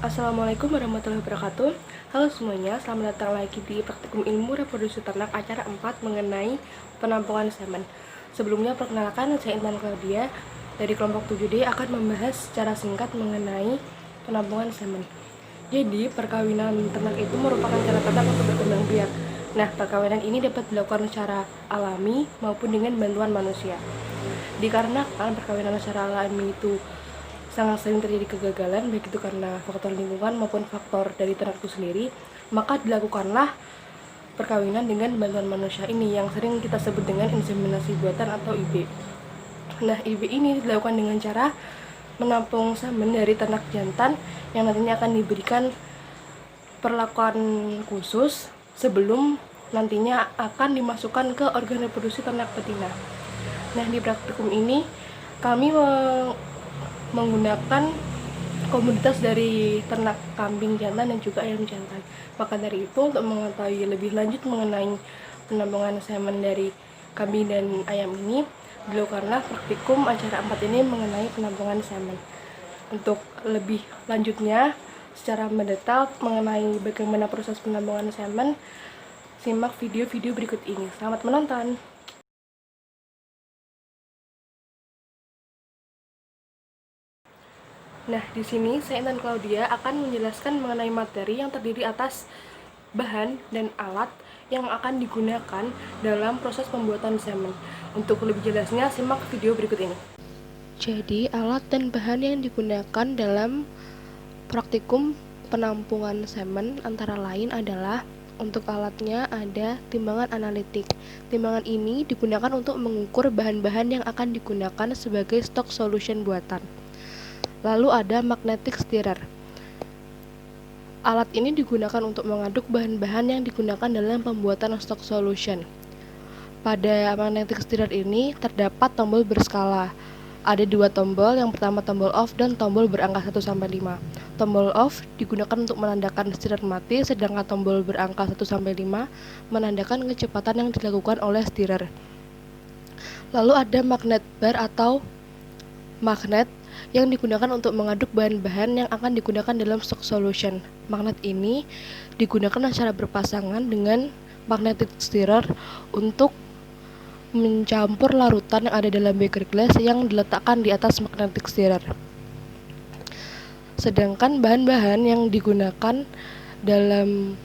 Assalamualaikum warahmatullahi wabarakatuh. Halo semuanya, selamat datang lagi di Praktikum Ilmu Reproduksi Ternak acara 4 mengenai penampungan semen. Sebelumnya perkenalkan, saya Intan Claudia dari kelompok 7D akan membahas secara singkat mengenai penampungan semen. Jadi, perkawinan ternak itu merupakan cara ternak untuk berkembang biak. Nah, perkawinan ini dapat dilakukan secara alami maupun dengan bantuan manusia. Dikarenakan perkawinan secara alami itu sangat sering terjadi kegagalan, baik itu karena faktor lingkungan maupun faktor dari ternak itu sendiri, maka dilakukanlah perkawinan dengan bantuan manusia ini yang sering kita sebut dengan inseminasi buatan atau IB. Nah, IB ini dilakukan dengan cara menampung semen dari ternak jantan yang nantinya akan diberikan perlakuan khusus sebelum nantinya akan dimasukkan ke organ reproduksi ternak betina. Nah, di praktikum ini kami menggunakan komoditas dari ternak kambing jantan dan juga ayam jantan. Maka dari itu, untuk mengetahui lebih lanjut mengenai penampungan semen dari kambing dan ayam ini, dilakukanlah praktikum acara 4 ini mengenai penampungan semen. Untuk lebih lanjutnya, secara mendetail mengenai bagaimana proses penampungan semen, simak video-video berikut ini. Selamat menonton! Nah, di sini saya dan Claudia akan menjelaskan mengenai materi yang terdiri atas bahan dan alat yang akan digunakan dalam proses pembuatan semen. Untuk lebih jelasnya, simak video berikut ini. Jadi, alat dan bahan yang digunakan dalam praktikum penampungan semen antara lain adalah untuk alatnya ada timbangan analitik. Timbangan ini digunakan untuk mengukur bahan-bahan yang akan digunakan sebagai stok solution buatan. Lalu ada magnetic stirrer. Alat ini digunakan untuk mengaduk bahan-bahan yang digunakan dalam pembuatan stock solution. Pada magnetic stirrer ini terdapat tombol berskala. Ada dua tombol, yang pertama tombol off dan tombol berangka 1-5. Tombol off digunakan untuk menandakan stirrer mati, sedangkan tombol berangka 1-5 menandakan kecepatan yang dilakukan oleh stirrer. Lalu ada magnet bar atau magnet yang digunakan untuk mengaduk bahan-bahan yang akan digunakan dalam stock solution. Magnet ini digunakan secara berpasangan dengan magnetic stirrer untuk mencampur larutan yang ada dalam beaker glass yang diletakkan di atas magnetic stirrer. Sedangkan bahan-bahan yang digunakan dalam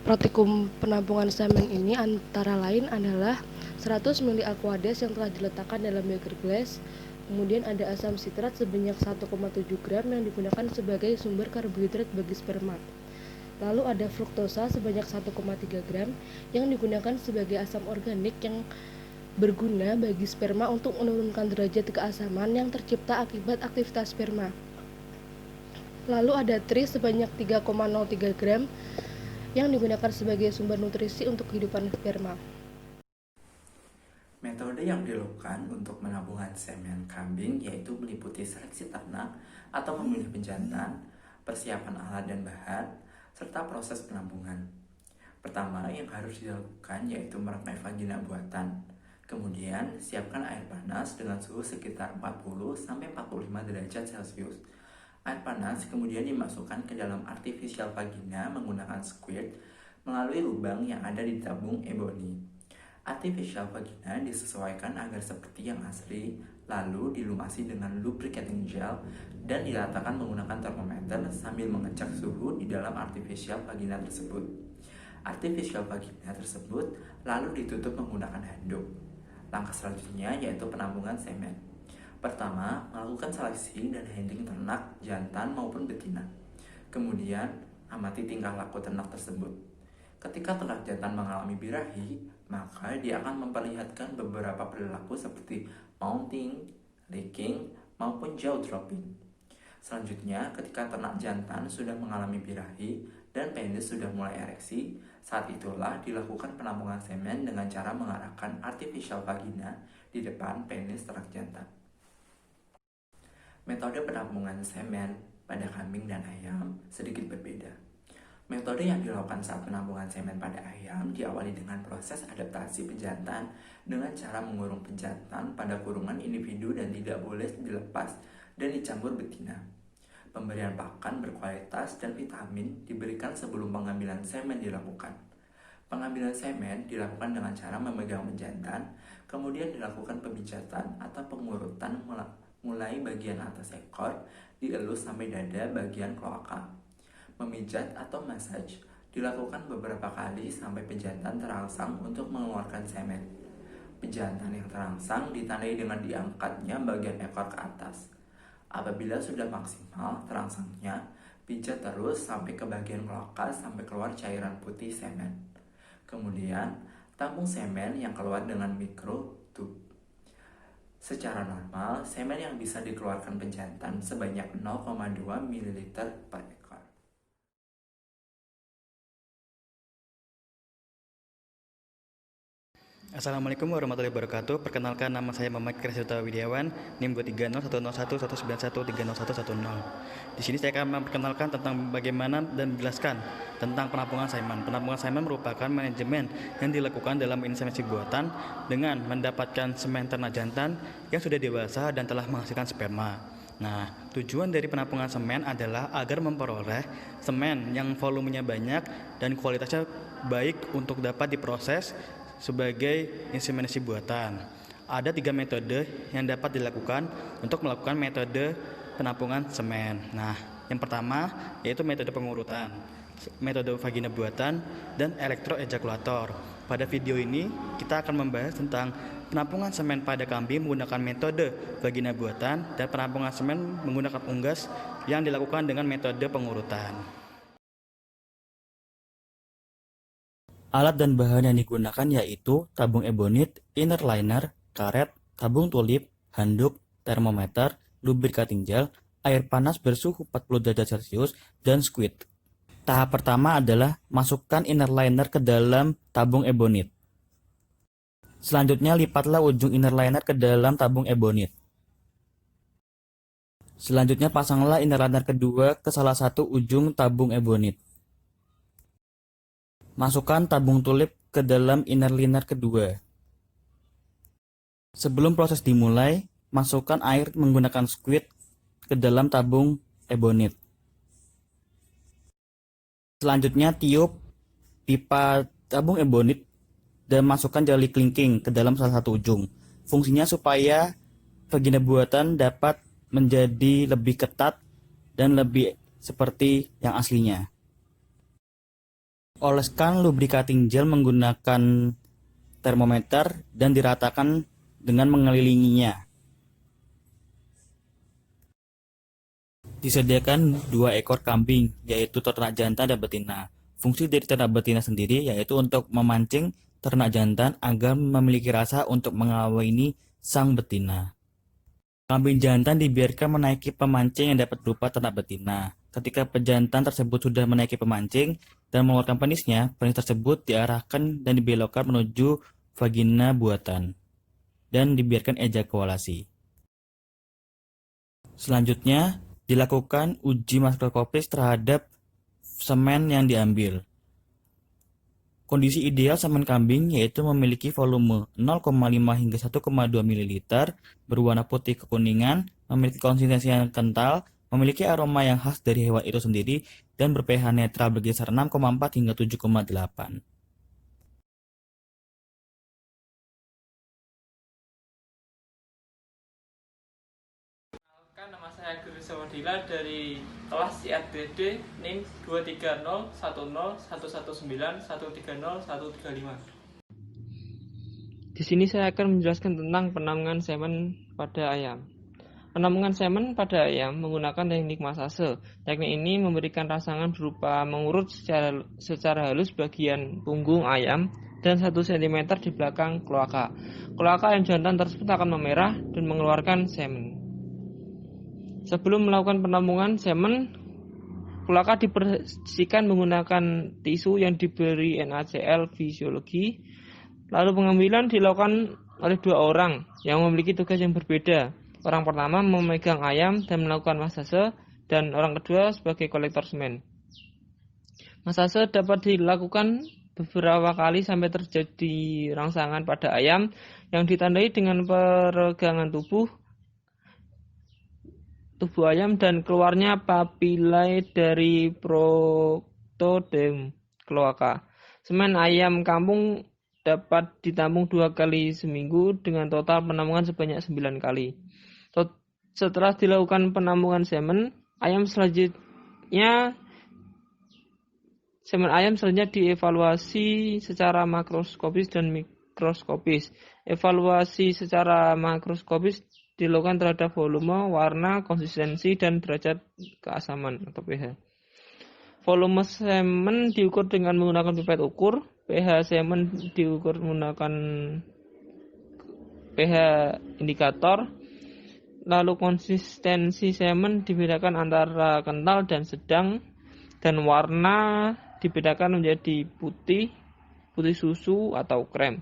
praktikum penampungan semen ini antara lain adalah 100 ml aquades yang telah diletakkan dalam beaker glass. Kemudian ada asam sitrat sebanyak 1,7 gram yang digunakan sebagai sumber karbohidrat bagi sperma. Lalu ada fruktosa sebanyak 1,3 gram yang digunakan sebagai asam organik yang berguna bagi sperma untuk menurunkan derajat keasaman yang tercipta akibat aktivitas sperma. Lalu ada tri sebanyak 3,03 gram yang digunakan sebagai sumber nutrisi untuk kehidupan sperma. Metode yang dilakukan untuk penampungan semen kambing yaitu meliputi seleksi ternak atau memilih penjantan, persiapan alat dan bahan, serta proses penampungan. Pertama yang harus dilakukan yaitu merangkai vagina buatan. Kemudian siapkan air panas dengan suhu sekitar 40-45 derajat Celcius. Air panas kemudian dimasukkan ke dalam artificial vagina menggunakan squirt melalui lubang yang ada di tabung eboni. Artificial vagina disesuaikan agar seperti yang asli, lalu dilumasi dengan lubricating gel dan diratakan menggunakan termometer sambil mengecek suhu di dalam artificial vagina tersebut. Artificial vagina tersebut lalu ditutup menggunakan handuk. Langkah selanjutnya yaitu penampungan semen. Pertama, melakukan seleksi dan handling ternak jantan maupun betina. Kemudian, amati tingkah laku ternak tersebut. Ketika ternak jantan mengalami birahi, maka dia akan memperlihatkan beberapa perilaku seperti mounting, licking, maupun jaw dropping. Selanjutnya, ketika ternak jantan sudah mengalami birahi dan penis sudah mulai ereksi, saat itulah dilakukan penampungan semen dengan cara mengarahkan artificial vagina di depan penis ternak jantan. Metode penampungan semen pada kambing dan ayam sedikit berbeda. Metode yang dilakukan saat penampungan semen pada ayam diawali dengan proses adaptasi pejantan dengan cara mengurung pejantan pada kurungan individu dan tidak boleh dilepas dan dicampur betina. Pemberian pakan berkualitas dan vitamin diberikan sebelum pengambilan semen dilakukan. Pengambilan semen dilakukan dengan cara memegang penjantan, kemudian dilakukan pemijatan atau pengurutan mulai bagian atas ekor, dielus sampai dada bagian kloaka. Memijat atau massage dilakukan beberapa kali sampai penjantan terangsang untuk mengeluarkan semen. Penjantan yang terangsang ditandai dengan diangkatnya bagian ekor ke atas. Apabila sudah maksimal terangsangnya, pijat terus sampai ke bagian kloaka sampai keluar cairan putih semen. Kemudian, tampung semen yang keluar dengan mikrotube. Secara normal, semen yang bisa dikeluarkan penjantan sebanyak 0,2 ml per ekor. Assalamualaikum warahmatullahi wabarakatuh. Perkenalkan, nama saya Muhammad Krisyuta Widiawan, NIM 23010119110. Di sini saya akan memperkenalkan tentang bagaimana dan menjelaskan tentang penampungan semen. Penampungan semen merupakan manajemen yang dilakukan dalam inseminasi buatan dengan mendapatkan semen ternak jantan yang sudah dewasa dan telah menghasilkan sperma. Nah, tujuan dari penampungan semen adalah agar memperoleh semen yang volumenya banyak dan kualitasnya baik untuk dapat diproses sebagai inseminasi buatan. Ada 3 metode yang dapat dilakukan untuk melakukan metode penampungan semen. Nah, yang pertama yaitu metode pengurutan, metode vagina buatan, dan elektroejakulator. Pada video ini kita akan membahas tentang penampungan semen pada kambing menggunakan metode vagina buatan dan penampungan semen menggunakan unggas yang dilakukan dengan metode pengurutan. Alat dan bahan yang digunakan yaitu tabung ebonit, inner liner, karet, tabung tulip, handuk, termometer, lubricating gel, air panas bersuhu 40 derajat Celcius, dan squid. Tahap pertama adalah masukkan inner liner ke dalam tabung ebonit. Selanjutnya lipatlah ujung inner liner ke dalam tabung ebonit. Selanjutnya pasanglah inner liner kedua ke salah satu ujung tabung ebonit. Masukkan tabung tulip ke dalam inner liner kedua. Sebelum proses dimulai, masukkan air menggunakan squid ke dalam tabung ebonit. Selanjutnya tiup pipa tabung ebonit dan masukkan jali kelingking ke dalam salah satu ujung. Fungsinya supaya vagina buatan dapat menjadi lebih ketat dan lebih seperti yang aslinya. Oleskan lubricating gel menggunakan termometer dan diratakan dengan mengelilinginya. Disediakan 2 ekor kambing, yaitu ternak jantan dan betina. Fungsi dari ternak betina sendiri yaitu untuk memancing ternak jantan agar memiliki rasa untuk mengawini sang betina. Kambing jantan dibiarkan menaiki pemancing yang dapat berupa ternak betina. Ketika pejantan tersebut sudah menaiki pemancing dan mengeluarkan penisnya, penis tersebut diarahkan dan dibelokkan menuju vagina buatan dan dibiarkan ejakulasi. Selanjutnya, dilakukan uji makroskopis terhadap semen yang diambil. Kondisi ideal semen kambing yaitu memiliki volume 0,5 hingga 1,2 ml, berwarna putih kekuningan, memiliki konsistensi yang kental, memiliki aroma yang khas dari hewan itu sendiri, dan ber-pH netral berkisar 6,4 hingga 7,8. Nama saya Guru Sawadila dari kelas IADD NIM 230101191301305. Di sini saya akan menjelaskan tentang penampungan semen pada ayam. Penampungan semen pada ayam menggunakan teknik massase. Teknik ini memberikan rangsangan berupa mengurut secara halus bagian punggung ayam dan 1 cm di belakang kloaka. Kloaka ayam jantan tersebut akan memerah dan mengeluarkan semen. Sebelum melakukan penampungan semen, kloaka dibersihkan menggunakan tisu yang diberi NaCl fisiologi. Lalu pengambilan dilakukan oleh 2 orang yang memiliki tugas yang berbeda. Orang pertama memegang ayam dan melakukan massase, dan orang kedua sebagai kolektor semen. Massase dapat dilakukan beberapa kali sampai terjadi rangsangan pada ayam yang ditandai dengan peregangan tubuh tubuh ayam dan keluarnya papillae dari protoderm cloaca. Semen ayam kampung dapat ditampung 2 kali seminggu dengan total penampungan sebanyak 9 kali. Setelah dilakukan penampungan semen ayam selanjutnya dievaluasi secara makroskopis dan mikroskopis. Evaluasi secara makroskopis dilakukan terhadap volume, warna, konsistensi, dan derajat keasaman atau pH. Volume semen diukur dengan menggunakan pipet ukur, pH semen diukur menggunakan pH indikator, lalu konsistensi semen dibedakan antara kental dan sedang, dan warna dibedakan menjadi putih susu atau krem.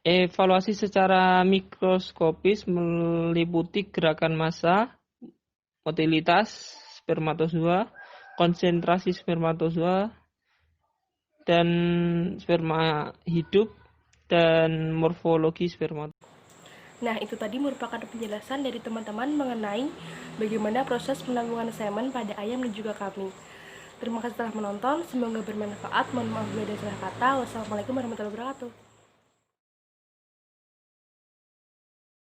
Evaluasi secara mikroskopis meliputi gerakan massa, motilitas spermatozoa, konsentrasi spermatozoa dan sperma hidup, dan morfologi spermatozoa. Nah, itu tadi merupakan penjelasan dari teman-teman mengenai bagaimana proses penampungan semen pada ayam dan juga kambing. Terima kasih telah menonton, semoga bermanfaat. Mohon maaf bila ada salah kata. Wassalamualaikum warahmatullahi wabarakatuh.